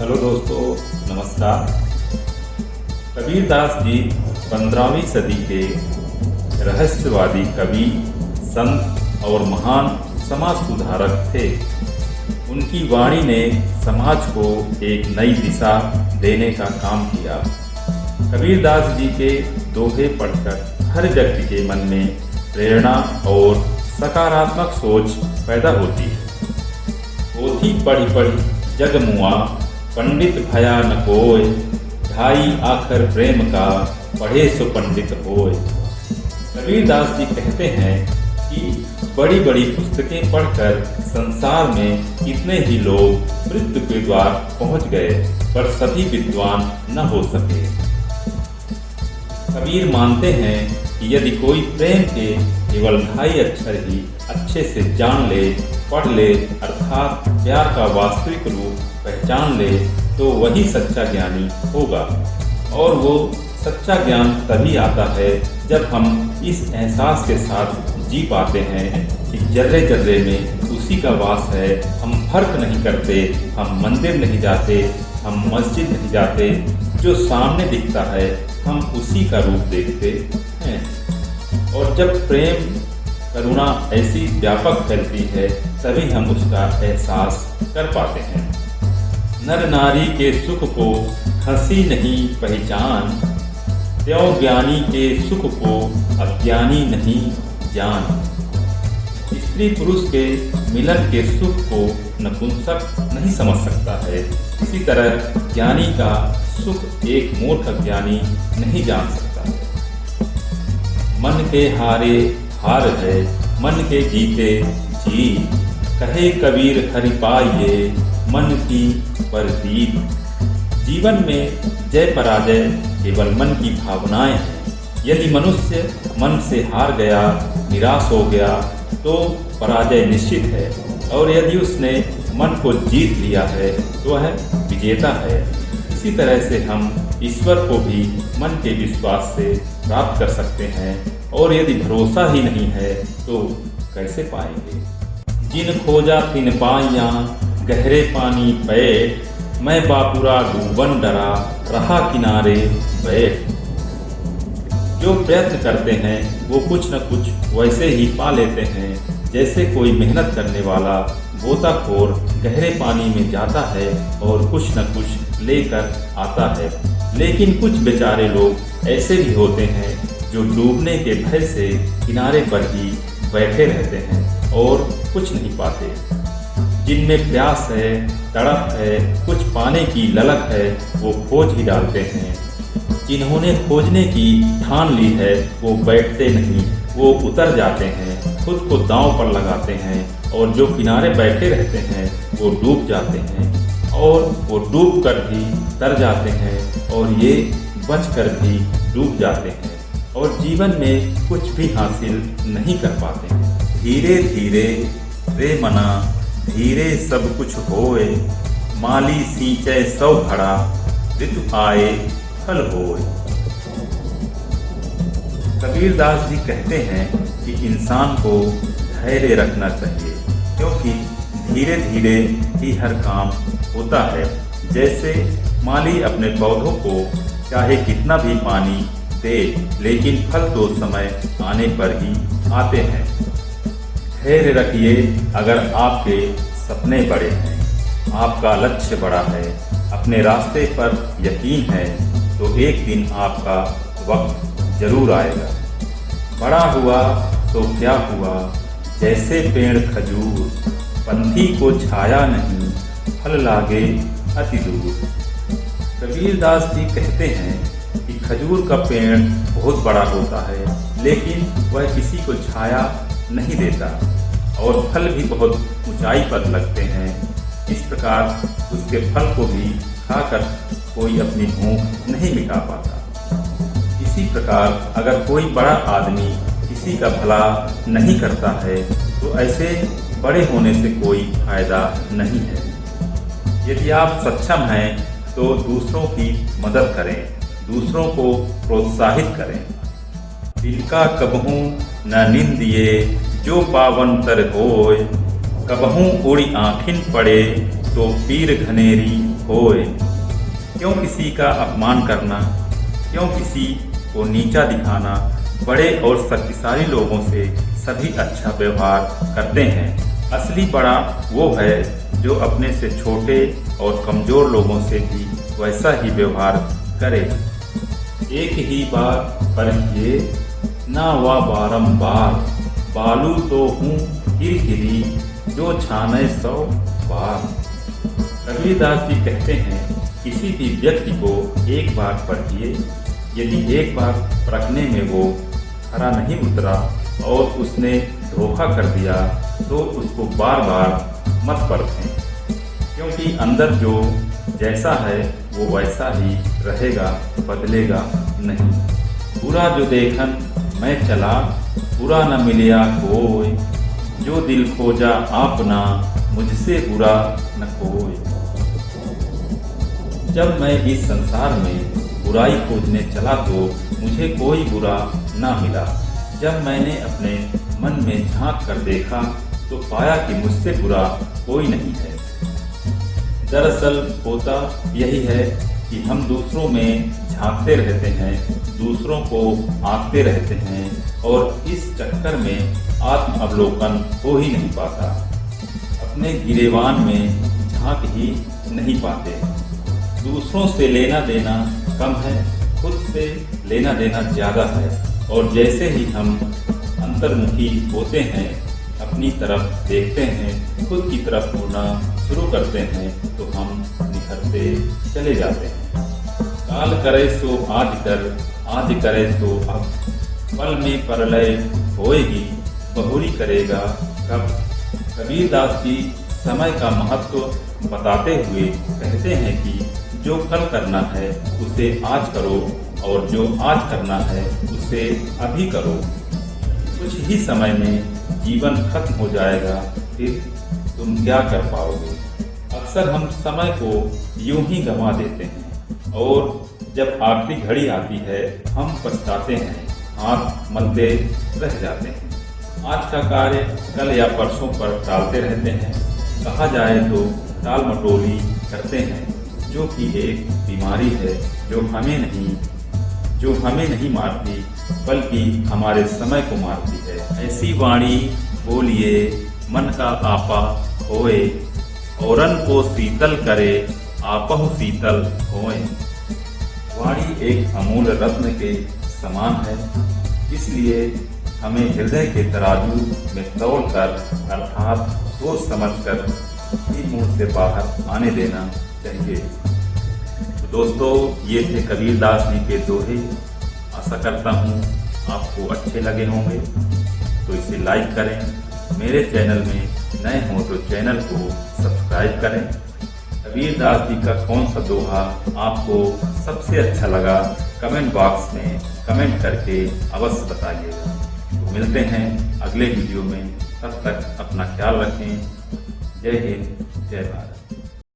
Hello दोस्तों, नमस्कार। कबीरदास जी 15वीं सदी के रहस्यवादी कवि, संत और महान समाज सुधारक थे। उनकी वाणी ने समाज को एक नई दिशा देने का काम किया। कबीरदास जी के दोहे पढ़कर हर व्यक्ति के मन में प्रेरणा और सकारात्मक सोच पैदा होती है। पोथी पढ़ी पढ़ी जग मुआ, पंडित भया न कोय, ढाई आखर प्रेम का, पढ़े सो पंडित होय। कबीरदास जी कहते हैं कि बड़ी बड़ी पुस्तकें पढ़कर संसार में कितने ही लोग मृत्यु के द्वार पहुंच गए, पर सभी विद्वान न हो सके। कबीर मानते हैं कि यदि कोई प्रेम के केवल ढाई अक्षर ही अच्छे से जान ले, पढ़ ले, अर्थात प्यार का वास्तविक रूप पहचान ले, तो वही सच्चा ज्ञानी होगा। और वो सच्चा ज्ञान तभी आता है जब हम इस एहसास के साथ जी पाते हैं कि जर्रे जर्रे में उसी का वास है। हम फर्क नहीं करते, हम मंदिर नहीं जाते, हम मस्जिद नहीं जाते, जो सामने दिखता है हम उसी का रूप देखते हैं। और जब प्रेम करुणा ऐसी व्यापक फैलती है, तभी हम उसका एहसास कर पाते हैं। नर नारी के सुख को हंसी नहीं पहचान, त्यों ज्ञानी के सुख को अज्ञानी नहीं जान। स्त्री पुरुष के मिलन के सुख को नपुंसक नहीं समझ सकता है, इसी तरह ज्ञानी का सुख एक मूर्ख ज्ञानी नहीं जान सकता है। मन के हारे हार है, मन के जीते जी, कहे कबीर हरि पाइये, मन की परदीप। जीवन में जय पराजय केवल मन की भावनाएं हैं। यदि मनुष्य मन से हार गया, निराश हो गया, तो पराजय निश्चित है। और यदि उसने मन को जीत लिया है, तो वह विजेता है। इसी तरह से हम ईश्वर को भी मन के विश्वास से प्राप्त कर सकते हैं। और यदि भरोसा ही नहीं है, तो कैसे पाएंगे। जिन खोजा तिन पाइयाँ, गहरे पानी बैठ, मैं बापुरा डूबन डरा, रहा किनारे बैठ। जो प्रयत्न करते हैं वो कुछ न कुछ वैसे ही पा लेते हैं, जैसे कोई मेहनत करने वाला गोताखोर गहरे पानी में जाता है और कुछ न कुछ लेकर आता है। लेकिन कुछ बेचारे लोग ऐसे भी होते हैं जो डूबने के भय से किनारे पर ही बैठे रहते हैं और कुछ नहीं पाते। जिनमें प्यास है, तड़प है, कुछ पाने की ललक है, वो खोज ही डालते हैं। जिन्होंने खोजने की ठान ली है, वो बैठते नहीं, वो उतर जाते हैं, खुद को दांव पर लगाते हैं। और जो किनारे बैठे रहते हैं वो डूब जाते हैं, और वो डूब कर भी तर जाते हैं, और ये बच कर भी डूब जाते हैं, और जीवन में कुछ भी हासिल नहीं कर पाते हैं। धीरे धीरे रे मना, धीरे सब कुछ होए, माली सींचे सौ घड़ा, ऋतु आए फल होए। कबीरदास जी कहते हैं कि इंसान को धैर्य रखना चाहिए, क्योंकि धीरे धीरे ही हर काम होता है। जैसे माली अपने पौधों को चाहे कितना भी पानी दे, लेकिन फल तो समय आने पर ही आते हैं। धैर्य रखिए। अगर आपके सपने बड़े हैं, आपका लक्ष्य बड़ा है, अपने रास्ते पर यकीन है, तो एक दिन आपका वक्त जरूर आएगा। बड़ा हुआ तो क्या हुआ, जैसे पेड़ खजूर, पंथी को छाया नहीं, फल लागे अति दूर। कबीरदास जी कहते हैं कि खजूर का पेड़ बहुत बड़ा होता है, लेकिन वह किसी को छाया नहीं देता, और फल भी बहुत ऊंचाई पर लगते हैं। इस प्रकार उसके फल को भी खाकर कोई अपनी भूख नहीं मिटा पाता। इसी प्रकार अगर कोई बड़ा आदमी किसी का भला नहीं करता है, तो ऐसे बड़े होने से कोई फायदा नहीं है। यदि आप सक्षम हैं तो दूसरों की मदद करें, दूसरों को प्रोत्साहित करें। तिनका कबहू न निंदिए, जो पावन तर होय, कबहू उड़ी आँखिन पड़े, तो पीर घनेरी होए। क्यों किसी का अपमान करना, क्यों किसी को नीचा दिखाना। बड़े और शक्तिशाली लोगों से सभी अच्छा व्यवहार करते हैं। असली बड़ा वो है जो अपने से छोटे और कमज़ोर लोगों से भी वैसा ही व्यवहार करे। एक ही बार परखिए ना वा बारंबार, बालू तो हूँ किरकिरी जो छाने 100 बार। कबीरदास जी कहते हैं किसी भी व्यक्ति को एक बार परखिए, यदि एक बार परखने में वो खरा नहीं उतरा और उसने धोखा कर दिया तो उसको बार बार मत परखें, क्योंकि अंदर जो जैसा है वो वैसा ही रहेगा, बदलेगा नहीं। बुरा जो देखन मैं चला, बुरा न मिलिया कोई, जो दिल खोजा आपना मुझसे बुरा न कोई। जब मैं इस संसार में बुराई खोजने चला तो मुझे कोई बुरा ना मिला। जब मैंने अपने मन में झांक कर देखा तो पाया कि मुझसे बुरा कोई नहीं है। दरअसल होता यही है कि हम दूसरों में झांकते रहते हैं, दूसरों को आंकते रहते हैं और इस चक्कर में आत्म अवलोकन हो ही नहीं पाता। अपने गिरेबान में झांक ही नहीं पाते। दूसरों से लेना देना कम है, खुद से लेना देना ज़्यादा है। और जैसे ही हम अंतर्मुखी होते हैं, अपनी तरफ देखते हैं, खुद की तरफ मुड़ना शुरू करते हैं तो हम निखरते चले जाते हैं। काल करे सो आज कर, आज करे सो अब, पल में परलय होएगी, बहुरी करेगा कब। कबीरदास जी समय का महत्व बताते हुए कहते हैं कि जो कल करना है उसे आज करो और जो आज करना है उसे अभी करो। कुछ ही समय में जीवन खत्म हो जाएगा, फिर तुम क्या कर पाओगे। अक्सर हम समय को यूं ही गंवा देते हैं और जब आखिरी घड़ी आती है हम पछताते हैं, हाथ मलते रह जाते हैं। आज का कार्य कल या परसों पर टालते रहते हैं। कहा जाए तो टाल मटोली करते हैं, जो कि एक बीमारी है जो हमें नहीं मारती बल्कि हमारे समय को मारती है। ऐसी वाणी बोलिए मन का आपा होए, औरन को शीतल करे आपहु शीतल होए। वाणी एक अमूल रत्न के समान है, इसलिए हमें हृदय के तराजू में तौल कर अर्थात सोच समझ कर ही मुंह से बाहर आने देना चाहिए। तो दोस्तों, ये थे कबीरदास जी के दोहे। आशा करता हूँ आपको अच्छे लगे होंगे, तो इसे लाइक करें। मेरे चैनल में नए हों तो चैनल को सब्सक्राइब करें। कबीरदास जी का कौन सा दोहा आपको सबसे अच्छा लगा कमेंट बॉक्स में कमेंट करके अवश्य बताइएगा। तो मिलते हैं अगले वीडियो में, तब तक अपना ख्याल रखें। जय हिंद, जय भारत।